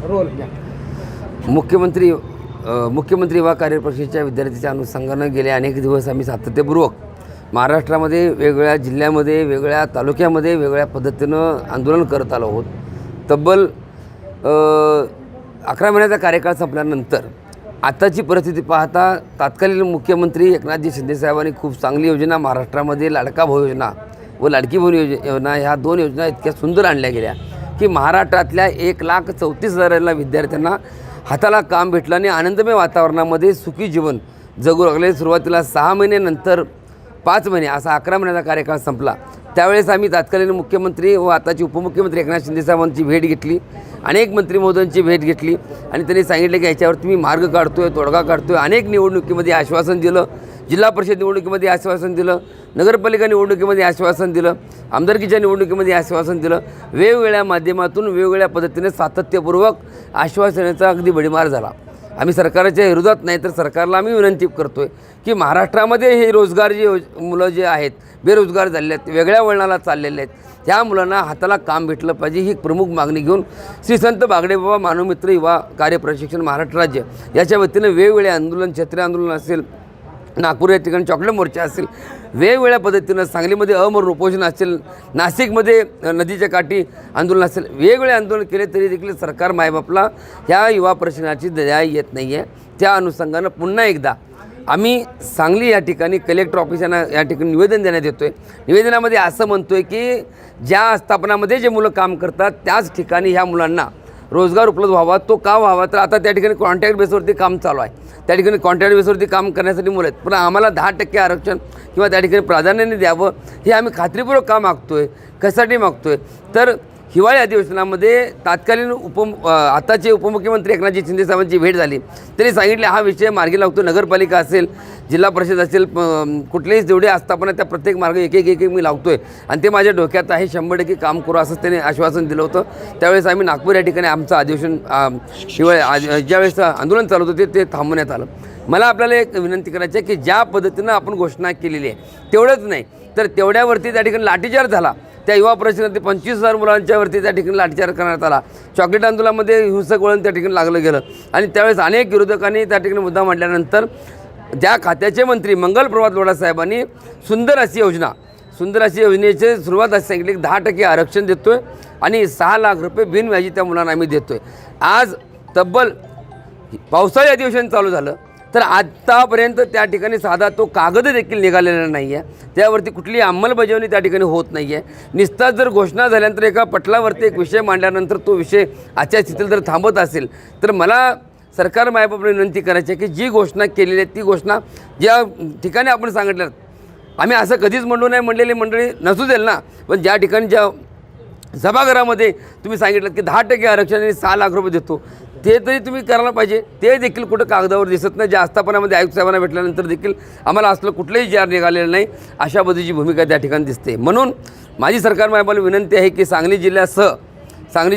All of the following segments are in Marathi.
रोल घ्या. मुख्यमंत्री युवा कार्यपरिषदेच्या विद्यार्थ्यांच्या अनुषंगानं गेले अनेक दिवस आम्ही सातत्यपूर्वक महाराष्ट्रामध्ये वेगवेगळ्या जिल्ह्यामध्ये, वेगवेगळ्या तालुक्यामध्ये वेगवेगळ्या पद्धतीनं आंदोलन करत आलो आहोत. तब्बल 11 महिन्याचा कार्यकाळ संपल्यानंतर आताची परिस्थिती पाहता तत्कालीन मुख्यमंत्री एकनाथजी शिंदेसाहेबांनी खूप चांगली योजना महाराष्ट्रामध्ये लाडका भाऊ योजना व लाडकी बहीण योजना ह्या 2 योजना इतक्या सुंदर आणल्या गेल्या की महाराष्ट्रातल्या 1,34,000 विद्यार्थ्यांना हाताला काम भेटलं आणि आनंदमय वातावरणामध्ये सुखी जीवन जगू लागले. सुरुवातीला 6 महिने, नंतर 5 महिने असा 11 महिन्याचा कार्यकाळ संपला. त्यावेळेस आम्ही तत्कालीन मुख्यमंत्री व आताचे उपमुख्यमंत्री एकनाथ शिंदेसाहेबांची भेट घेतली, अनेक मंत्री महोदयांची भेट घेतली आणि त्यांनी सांगितले की याच्यावरती मी मार्ग काढतोय, तोडगा काढतोय. अनेक निवडणुकीमध्ये आश्वासन दिलं, जिल्हा परिषद निवडणुकीमध्ये आश्वासन दिलं, नगरपालिका निवडणुकीमध्ये आश्वासन दिलं, आमदारकीच्या निवडणुकीमध्ये आश्वासन दिलं. वेगवेगळ्या माध्यमातून वेगवेगळ्या पद्धतीने सातत्यपूर्वक आश्वासनाचा अगदी भडीमार झाला. आम्ही सरकारच्या विरोधात नाही, तर सरकारला आम्ही विनंती करतो आहे की महाराष्ट्रामध्ये हे रोजगार मुलं जे आहेत बेरोजगार झालेले आहेत, वेगळ्या वळणाला चाललेले आहेत, त्या मुलांना हाताला काम भेटलं पाहिजे ही प्रमुख मागणी घेऊन श्री संत बागडेबाबा मानवमित्र युवा कार्य प्रशिक्षण महाराष्ट्र राज्य याच्या वतीनं वेगवेगळे आंदोलन, छत्री आंदोलन असेल, नागपूर या ठिकाणी चॉकलेट मोर्चा असेल, वेगवेगळ्या पद्धतीनं सांगलीमध्ये अमरण उपोषण असेल, नाशिकमध्ये नदीच्या काठी आंदोलन असेल, वेगवेगळे आंदोलन केले तरी देखील सरकार मायबापला ह्या युवा प्रशिक्षणाची दया येत नाही आहे. त्या अनुषंगानं पुन्हा एकदा आम्ही सांगली या ठिकाणी कलेक्टर ऑफिसांना या ठिकाणी निवेदन देण्यात येतो आहे. निवेदनामध्ये असं म्हणतो आहे की ज्या आस्थापनामध्ये जे मुलं काम करतात त्याच ठिकाणी ह्या मुलांना रोजगार उपलब्ध व्हावा. तो का व्हावा, तर आता त्या ठिकाणी कॉन्ट्रॅक्ट बेसवरती काम चालू आहे, त्या ठिकाणी कॉन्ट्रॅक्ट बेसवरती काम करण्यासाठी मुलं आहेत, पण आम्हाला 10% आरक्षण किंवा त्या ठिकाणी प्राधान्याने द्यावं हे आम्ही खात्रीपूर्वक का मागतो आहे. कशासाठी मागतो आहे, तर हिवाळी अधिवेशनामध्ये तत्कालीन आताचे उपमुख्यमंत्री एकनाथजी शिंदेसाहेबांची भेट झाली. त्यांनी सांगितले हा विषय मार्गी लागतो. नगरपालिका असेल, जिल्हा परिषद असेल, कुठलेही जेवढे आस्थापना त्या प्रत्येक मार्ग एक एक मी लावतो आहे आणि ते माझ्या डोक्यात आहे, 100% काम करू असंच त्यांनी आश्वासन दिलं होतं. त्यावेळेस आम्ही नागपूर या ठिकाणी आमचं अधिवेशन हिवाळी ज्यावेळेस आंदोलन चालू होतं ते थांबवण्यात आलं. मला आपल्याला एक विनंती करायची आहे की ज्या पद्धतीनं आपण घोषणा केलेली आहे तेवढंच नाही तर तेवढ्यावरती त्या ठिकाणी लाठीचार्ज झाला. त्या युवा परिषदेत 25,000 मुलांच्यावरती त्या ठिकाणी लाठीचार्ज करण्यात आला. चॉकलेट आंदोलनामध्ये हिंसक वळण त्या ठिकाणी लागलं गेलं आणि त्यावेळेस अनेक विरोधकांनी त्या ठिकाणी मुद्दा मांडल्यानंतर त्या खात्याचे मंत्री मंगल प्रभात लोढा साहेबांनी सुंदर अशी योजनेची सुरुवात अशी सांगितली की 10% आरक्षण देतो आहे आणि 6 लाख रुपये बिनव्याजी त्या मुलांना आम्ही देतो आहे. आज तब्बल पावसाळी अधिवेशन चालू झालं तर आत्तापर्यंत त्या ठिकाणी साधा तो कागद देखील निघालेला नाही आहे, त्यावरती कुठली अंमलबजावणी त्या ठिकाणी होत नाही आहे. निस्तार जर घोषणा झाल्यानंतर एका पटलावरती एक विषय मांडल्यानंतर तो विषय आचारसंहितेला जर थांबत असेल तर मला सरकार मायबापने विनंती करायची आहे की जी घोषणा केलेली आहे ती घोषणा ज्या ठिकाणी आपण सांगितलं, आम्ही असं कधीच म्हणलेली मंडळी नसू देईल ना, पण ज्या ठिकाणी ज्या सभागृहामध्ये तुम्ही सांगितलं की 10% आरक्षण आणि 6 लाख रुपये देतो ते तरी तुम्ही करायला पाहिजे. ते देखील कुठं कागदावर दिसत नाही. ज्या आस्थापनामध्ये आयुक्त साहेबांना भेटल्यानंतर देखील आम्हाला असलं कुठलंही जार निघालेलं नाही, अशा पद्धतीची भूमिका त्या ठिकाणी दिसते. म्हणून माझी सरकार मायबाला विनंती आहे की सांगली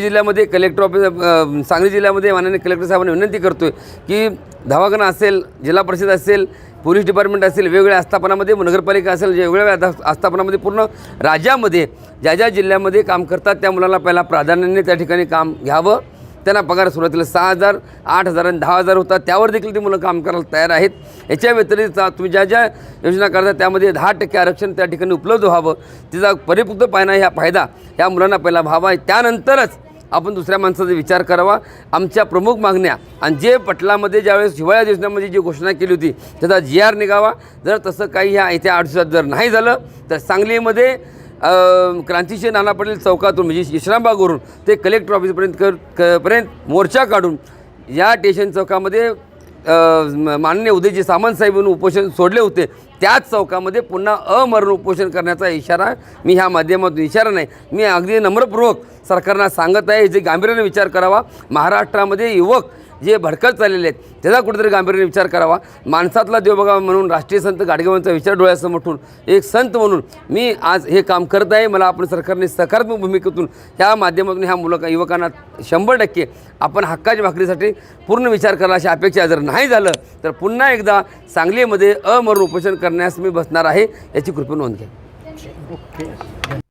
जिल्ह्यामध्ये कलेक्टर ऑफिस सांगली जिल्ह्यामध्ये माननीय कलेक्टर साहेबांना विनंती करतो आहे की दवाखाना असेल, जिल्हा परिषद असेल, पोलीस डिपार्टमेंट असेल, वेगवेगळ्या आस्थापनामध्ये, नगरपालिका असेल, वेगवेगळ्या आस्थापनामध्ये पूर्ण राज्यामध्ये ज्या जिल्ह्यामध्ये काम करतात त्या मुलांना पहिला प्राधान्याने त्या ठिकाणी काम घ्यावं. त्यांना पगार सुरुवातीला 6,000, 8,000 आणि 10,000 होता, त्यावर देखील ती मुलं काम करायला तयार आहेत. याच्या व्यतिरिक्त तुम्ही ज्या योजना करता त्यामध्ये 10% आरक्षण त्या ठिकाणी उपलब्ध व्हावं, तिचा परिपूर्ण फायदा ह्या मुलांना पहिला व्हावा. त्यानंतरच आपण दुसऱ्या माणसाचा विचार करावा. आमच्या प्रमुख मागण्या आणि जे पटलामध्ये ज्यावेळेस हिवाळ्या योजनेमध्ये जी घोषणा केली होती त्याचा GR निघावा. जर तसं काही ह्या येत्या 8 दिवसात जर नाही झालं तर सांगलीमध्ये क्रांतिसिंह नाना पटेल चौकातून म्हणजे विश्रामबागवरून ते कलेक्टर ऑफिसपर्यंत मोर्चा काढून या स्टेशन चौकामध्ये माननीय उदयजी सामंत साहेबांनी उपोषण सोडले होते त्याच चौकामध्ये पुन्हा अमरण उपोषण करण्याचा इशारा मी ह्या माध्यमातून, इशारा नाही, मी अगदी नम्रपूर्वक सरकारला सांगत आहे जे गांभीर्याने विचार करावा. महाराष्ट्रामध्ये युवक जे भडकत चाललेले आहेत त्याचा कुठेतरी गांभीर्याने विचार करावा. माणसातला देव बघावा म्हणून राष्ट्रीय संत गाडगेबाबांचा विचार डोळ्यासमोर ठेवून एक संत म्हणून मी आज हे काम करत आहे. मला आपण सरकारने सकारात्मक भूमिकेतून ह्या माध्यमातून ह्या युवकांना 100% आपण हक्काच्या भाकरीसाठी पूर्ण विचार करायला अशी अपेक्षा. जर नाही झालं तर पुन्हा एकदा सांगलीमध्ये अमरण उपोषण करण्यास मी बसणार आहे, याची कृपा नोंद घ्या. ओके.